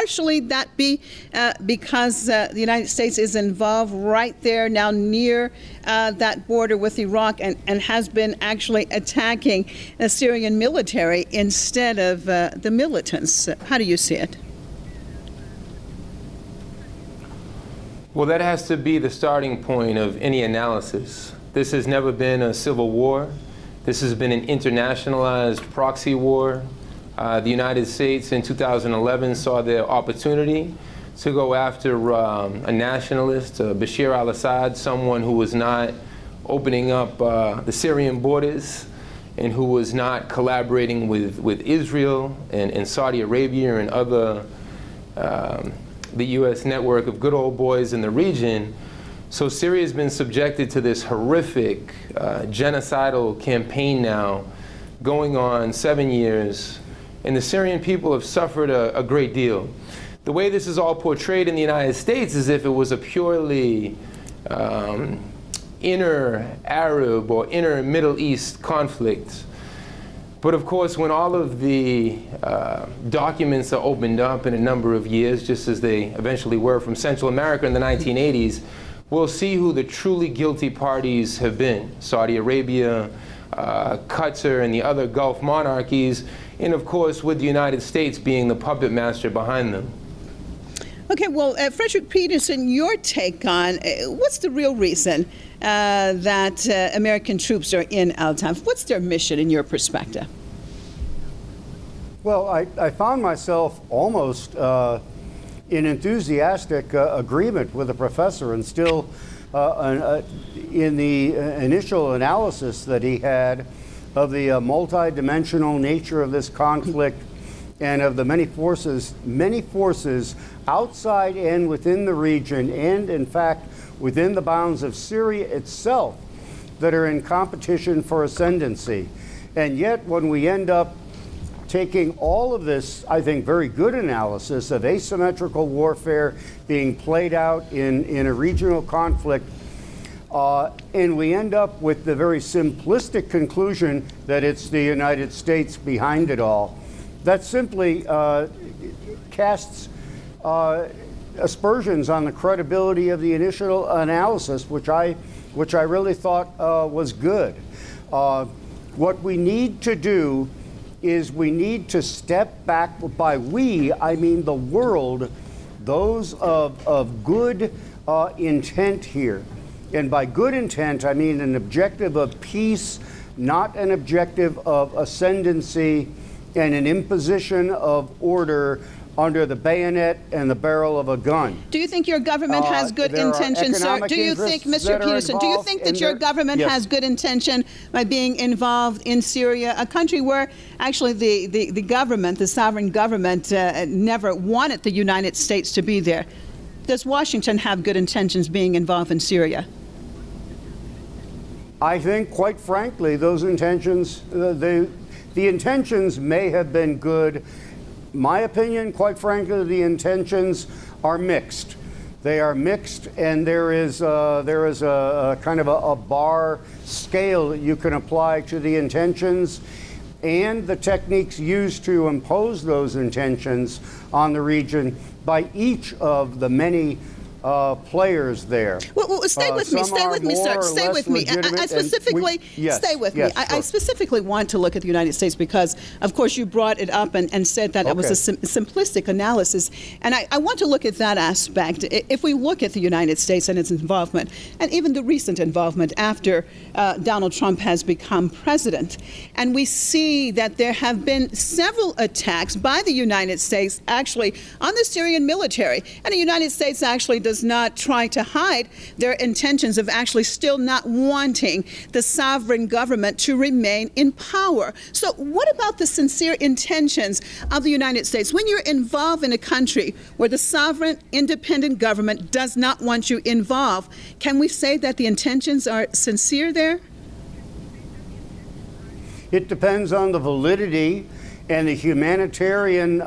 partially that be because the United States is involved right there now near that border with Iraq and has been actually attacking the Syrian military instead of the militants? How do you see it? Well, that has to be the starting point of any analysis. This has never been a civil war. This has been an internationalized proxy war. The United States in 2011 saw their opportunity to go after a nationalist, Bashar al-Assad, someone who was not opening up the Syrian borders and who was not collaborating with Israel and Saudi Arabia and other, the U.S. network of good old boys in the region. So Syria has been subjected to this horrific genocidal campaign now going on 7 years, and the Syrian people have suffered a great deal. The way this is all portrayed in the United States is if it was a purely inner Arab or inner Middle East conflict. But of course, when all of the documents are opened up in a number of years, just as they eventually were from Central America in the 1980s, we'll see who the truly guilty parties have been. Saudi Arabia, Qatar, and the other Gulf monarchies, and of course with the United States being the puppet master behind them. Okay, well, Frederick Peterson, your take on what's the real reason that American troops are in Al-Tanf? What's their mission in your perspective? Well, I found myself almost in enthusiastic agreement with the professor, and still in the initial analysis that he had of the multidimensional nature of this conflict and of the many forces outside and within the region, and in fact within the bounds of Syria itself, that are in competition for ascendancy. And yet when we end up taking all of this, I think, very good analysis of asymmetrical warfare being played out in a regional conflict, and we end up with the very simplistic conclusion that it's the United States behind it all, that simply casts aspersions on the credibility of the initial analysis, which I really thought was good. What we need to do is we need to step back. By we, I mean the world, those of good intent here. And by good intent, I mean an objective of peace, not an objective of ascendancy and an imposition of order under the bayonet and the barrel of a gun. Do you think your government has good intentions, sir? Do you think, Mr. Peterson, do you think that your government has good intention by being involved in Syria, a country where actually the government, the sovereign government, never wanted the United States to be there? Does Washington have good intentions being involved in Syria? I think, quite frankly, those intentions, the intentions may have been good. My opinion, quite frankly, the intentions are mixed. They are mixed, and there is a kind of a bar scale that you can apply to the intentions and the techniques used to impose those intentions on the region by each of the many players there. Well, stay with me, sir. Stay with me. I specifically, stay with me. I specifically want to look at the United States because, of course, you brought it up and said that it was a simplistic analysis. And I want to look at that aspect. If we look at the United States and its involvement, and even the recent involvement after Donald Trump has become president, and we see that there have been several attacks by the United States actually on the Syrian military, and the United States actually does not try to hide their intentions of actually still not wanting the sovereign government to remain in power. So what about the sincere intentions of the United States? When you're involved in a country where the sovereign independent government does not want you involved, can we say that the intentions are sincere there? It depends on the validity and the humanitarian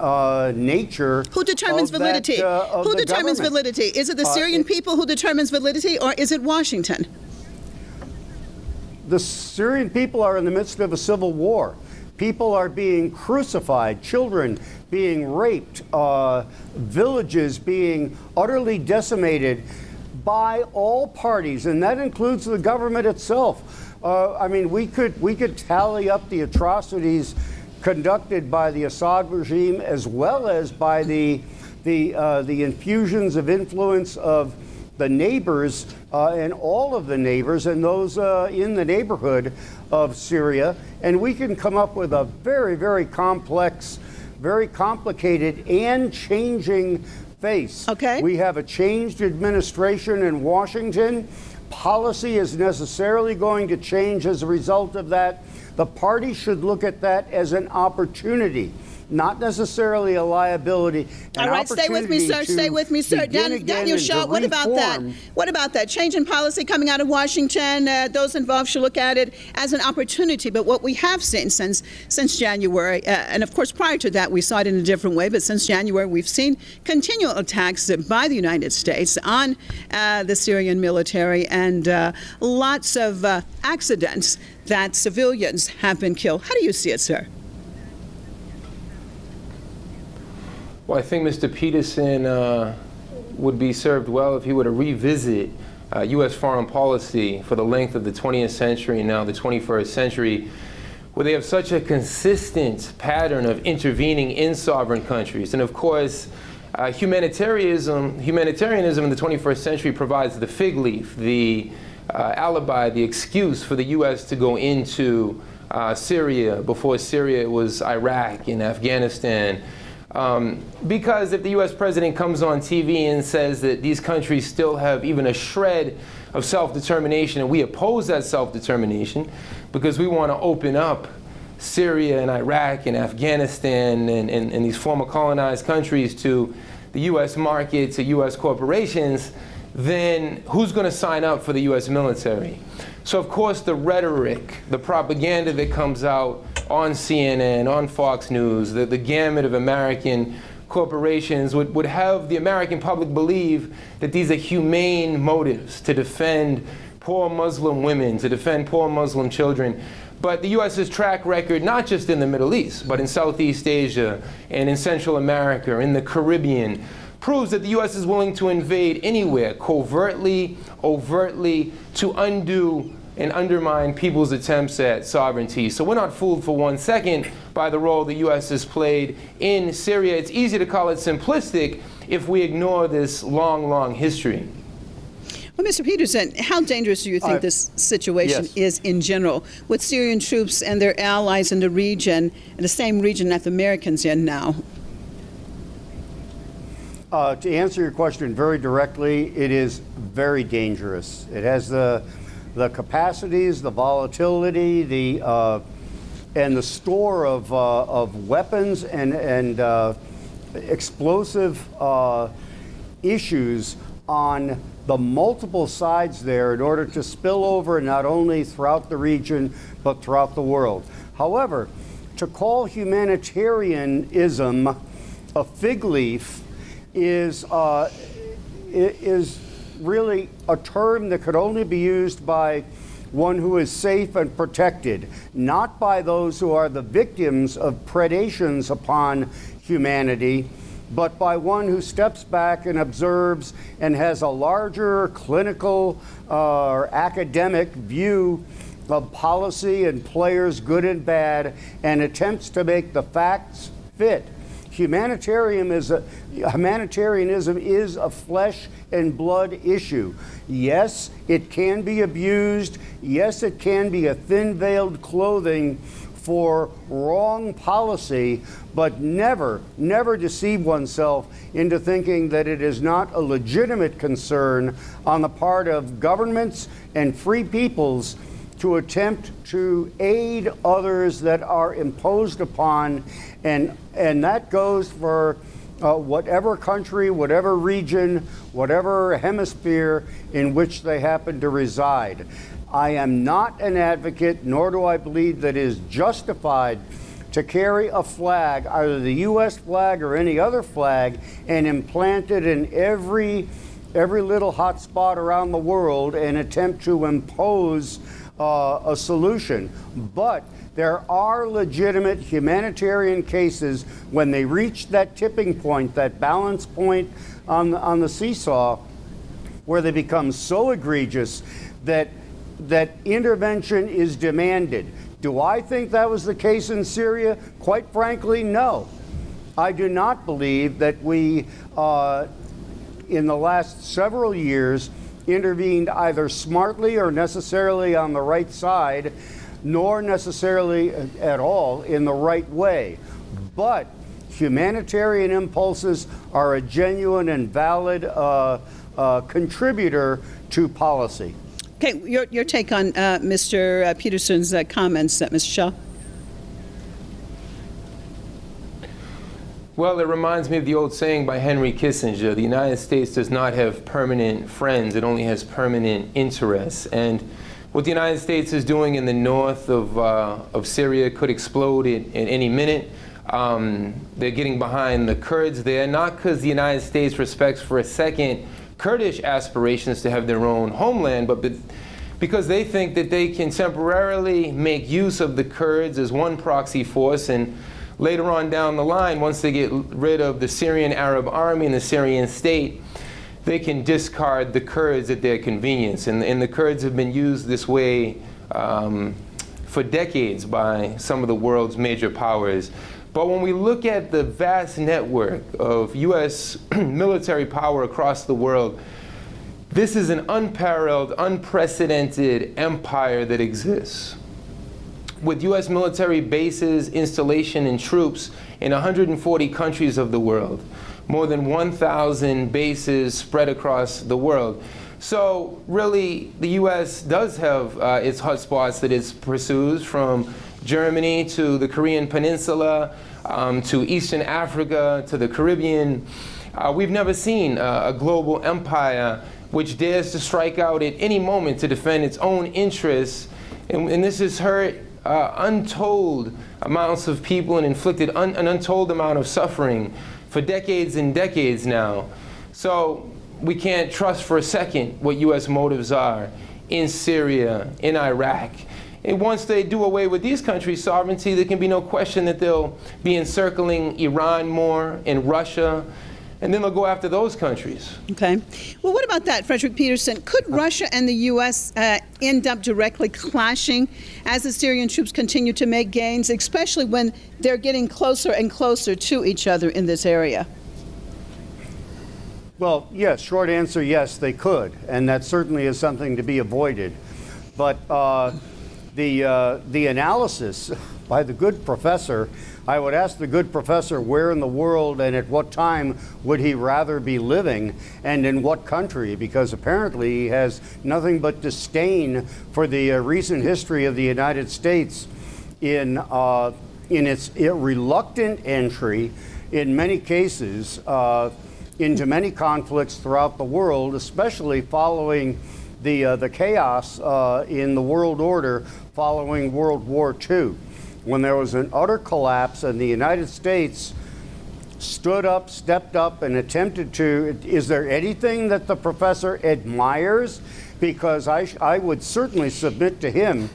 nature. Who determines validity? Who determines validity? Is it the Syrian people who determines validity, or is it Washington? The Syrian people are in the midst of a civil war. People are being crucified, children being raped, villages being utterly decimated by all parties, and that includes the government itself. I mean, we could tally up the atrocities conducted by the Assad regime, as well as by the infusions of influence of the neighbors and all of the neighbors and those in the neighborhood of Syria, and we can come up with a very, very complex, very complicated and changing face. Okay. We have a changed administration in Washington. Policy is necessarily going to change as a result of that. The party should look at that as an opportunity, not necessarily a liability. All right, stay with me, sir. Stay with me, sir. Daniel Shaw, what about that? What about that? Change in policy coming out of Washington, those involved should look at it as an opportunity. But what we have seen since January, and of course prior to that we saw it in a different way, but since January we've seen continual attacks by the United States on the Syrian military and lots of accidents that civilians have been killed. How do you see it, sir? Well, I think Mr. Peterson would be served well if he were to revisit U.S. foreign policy for the length of the 20th century and now the 21st century, where they have such a consistent pattern of intervening in sovereign countries. And of course, humanitarianism in the 21st century provides the fig leaf, the alibi, the excuse for the U.S. to go into Syria. Before Syria, it was Iraq and Afghanistan. Because if the U.S. president comes on TV and says that these countries still have even a shred of self-determination, and we oppose that self-determination because we want to open up Syria and Iraq and Afghanistan and these former colonized countries to the U.S. market, to U.S. corporations, then who's going to sign up for the U.S. military? So, of course, the rhetoric, the propaganda that comes out on CNN, on Fox News, the gamut of American corporations would have the American public believe that these are humane motives to defend poor Muslim women, to defend poor Muslim children. But the U.S.'s track record, not just in the Middle East, but in Southeast Asia and in Central America, in the Caribbean, proves that the U.S. is willing to invade anywhere, covertly, overtly, to undo and undermine people's attempts at sovereignty. So we're not fooled for 1 second by the role the U.S. has played in Syria. It's easy to call it simplistic if we ignore this long, long history. Well, Mr. Peterson, how dangerous do you think this situation is in general with Syrian troops and their allies in the region, in the same region that the Americans are in now? To answer your question very directly, it is very dangerous. It has the capacities, the volatility, and the store of weapons and explosive issues on the multiple sides there in order to spill over not only throughout the region but throughout the world. However, to call humanitarianism a fig leaf is really a term that could only be used by one who is safe and protected, not by those who are the victims of predations upon humanity, but by one who steps back and observes and has a larger clinical or academic view of policy and players, good and bad, and attempts to make the facts fit. Humanitarianism is a flesh and blood issue. Yes, it can be abused. Yes, it can be a thin-veiled clothing for wrong policy, but never deceive oneself into thinking that it is not a legitimate concern on the part of governments and free peoples to attempt to aid others that are imposed upon, and that goes for whatever country, whatever region, whatever hemisphere in which they happen to reside. I am not an advocate, nor do I believe that it is justified to carry a flag, either the U.S. flag or any other flag, and implant it in every little hot spot around the world and attempt to impose a solution. But there are legitimate humanitarian cases when they reach that tipping point, that balance point on the seesaw, where they become so egregious that intervention is demanded. Do I think that was the case in Syria? Quite frankly, no. I do not believe that we, in the last several years, intervened either smartly or necessarily on the right side, nor necessarily at all in the right way. But humanitarian impulses are a genuine and valid contributor to policy. Okay, your take on Mr. Peterson's comments, Mr. Shaw? Well, it reminds me of the old saying by Henry Kissinger: the United States does not have permanent friends, it only has permanent interests. And what the United States is doing in the north of Syria could explode at any minute. They're getting behind the Kurds there, not because the United States respects for a second Kurdish aspirations to have their own homeland, but because they think that they can temporarily make use of the Kurds as one proxy force, and later on down the line, once they get rid of the Syrian Arab army and the Syrian state, they can discard the Kurds at their convenience. And the Kurds have been used this way for decades by some of the world's major powers. But when we look at the vast network of U.S. military power across the world, this is an unparalleled, unprecedented empire that exists. With U.S. military bases, installation, and troops in 140 countries of the world, more than 1,000 bases spread across the world. So really, the U.S. does have its hotspots that it pursues, from Germany to the Korean Peninsula, to Eastern Africa, to the Caribbean. We've never seen a global empire which dares to strike out at any moment to defend its own interests. And this has hurt untold amounts of people and inflicted an untold amount of suffering for decades and decades now. So we can't trust for a second what U.S. motives are in Syria, in Iraq. And once they do away with these countries' sovereignty, there can be no question that they'll be encircling Iran more, and Russia, and then they'll go after those countries. Okay. Well, what about that, Frederick Peterson? Could Russia and the U.S. End up directly clashing as the Syrian troops continue to make gains, especially when they're getting closer and closer to each other in this area? Well, yes, short answer, yes, they could. And that certainly is something to be avoided. But the analysis by the good professor, I would ask the good professor where in the world and at what time would he rather be living, and in what country, because apparently he has nothing but disdain for the recent history of the United States in its reluctant entry, in many cases, into many conflicts throughout the world, especially following the chaos in the world order following World War II, when there was an utter collapse and the United States stood up, stepped up, and attempted to. Is there anything that the professor admires? Because I would certainly submit to him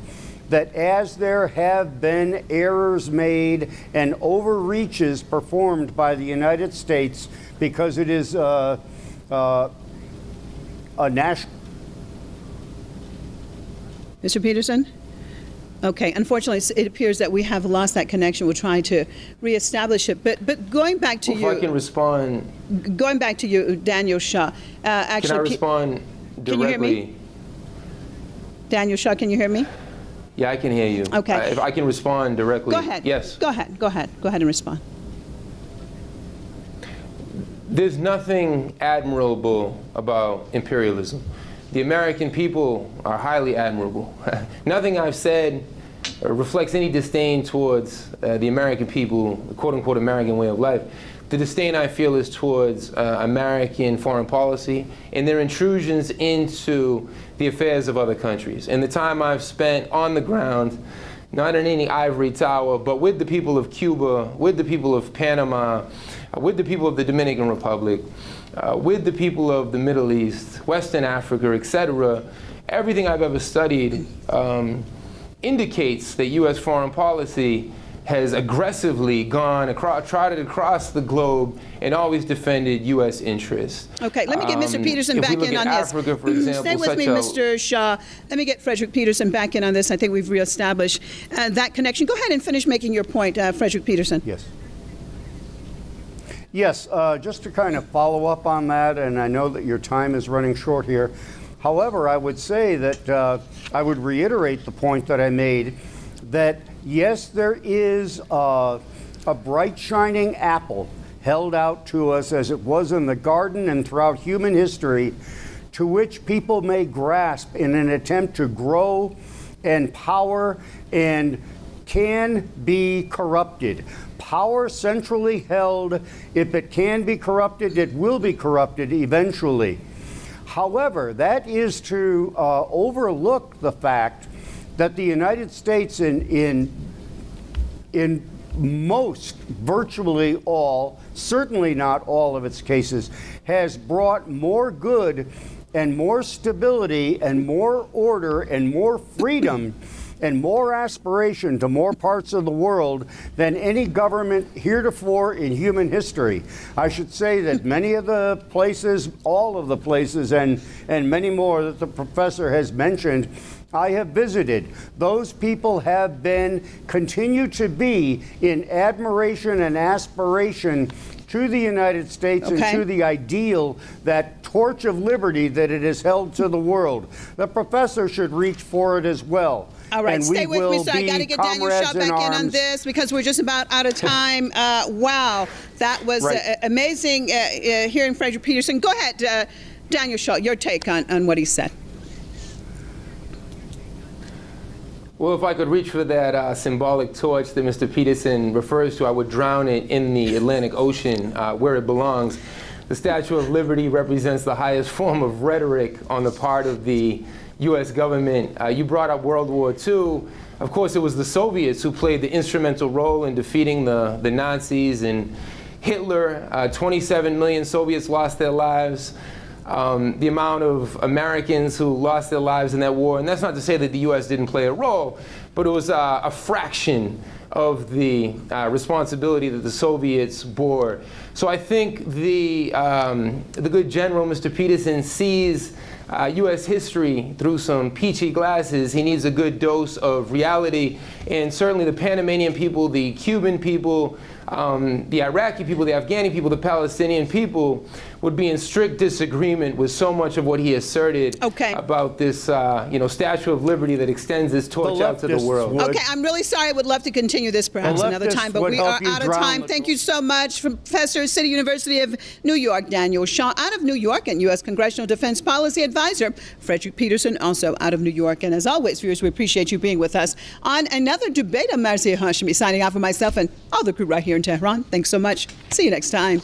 that as there have been errors made and overreaches performed by the United States, because it is a national. Mr. Peterson? Okay, unfortunately, it appears that we have lost that connection. We're trying to reestablish it. But going back to you... If I can respond... Going back to you, Daniel Shaw. Actually, can I respond directly? Can you hear me? Daniel Shaw, can you hear me? Yeah, I can hear you. Okay. If I can respond directly. Go ahead. Yes. Go ahead. Go ahead. Go ahead and respond. There's nothing admirable about imperialism. The American people are highly admirable. Nothing I've said reflects any disdain towards the American people, the quote-unquote American way of life. The disdain I feel is towards American foreign policy and their intrusions into the affairs of other countries. And the time I've spent on the ground not in any ivory tower, but with the people of Cuba, with the people of Panama, with the people of the Dominican Republic, with the people of the Middle East, Western Africa, etc. Everything I've ever studied indicates that U.S. foreign policy has aggressively trotted across the globe and always defended U.S. interests. Okay, let me get Mr. Peterson back in on this. Africa, for example, stay with me, Mr. Shaw. Let me get Frederick Peterson back in on this. I think we've reestablished that connection. Go ahead and finish making your point, Frederick Peterson. Yes. Yes, just to kind of follow up on that, and I know that your time is running short here. However, I would say that I would reiterate the point that I made, that yes, there is a bright shining apple held out to us as it was in the garden and throughout human history, to which people may grasp in an attempt to grow and power, and can be corrupted. Power centrally held, if it can be corrupted, it will be corrupted eventually. However, that is to overlook the fact that the United States in most, virtually all, certainly not all of its cases, has brought more good and more stability and more order and more freedom and more aspiration to more parts of the world than any government heretofore in human history. I should say that many of the places, all of the places, and many more that the professor has mentioned, I have visited. Those people have been, continue to be, in admiration and aspiration to the United States and to the ideal, that torch of liberty that it has held to the world. The professor should reach for it as well. All right, stay with me, sir. I got to get Daniel Shaw back in on this because we're just about out of time. Wow, that was amazing hearing Frederick Peterson. Go ahead, Daniel Shaw, your take on what he said. Well, if I could reach for that symbolic torch that Mr. Peterson refers to, I would drown it in the Atlantic Ocean where it belongs. The Statue of Liberty represents the highest form of rhetoric on the part of the U.S. government. You brought up World War II. Of course, it was the Soviets who played the instrumental role in defeating the Nazis and Hitler. 27 million Soviets lost their lives. The amount of Americans who lost their lives in that war, and that's not to say that the U.S. didn't play a role, but it was a fraction of the responsibility that the Soviets bore. So I think the good general, Mr. Peterson, sees U.S. history through some peachy glasses. He needs a good dose of reality, and certainly the Panamanian people, the Cuban people, the Iraqi people, the Afghani people, the Palestinian people would be in strict disagreement with so much of what he asserted about this, Statue of Liberty that extends this torch out to the world. Okay, I'm really sorry. I would love to continue this perhaps another time, but we are out of time. Thank you so much, Professor, City University of New York, Daniel Shaw, out of New York, and U.S. Congressional Defense Policy Advisor, Frederick Peterson, also out of New York. And as always, viewers, we appreciate you being with us on another debate. I'm Marcia Hashimi, signing off for myself and all the crew right here in Tehran. Thanks so much. See you next time.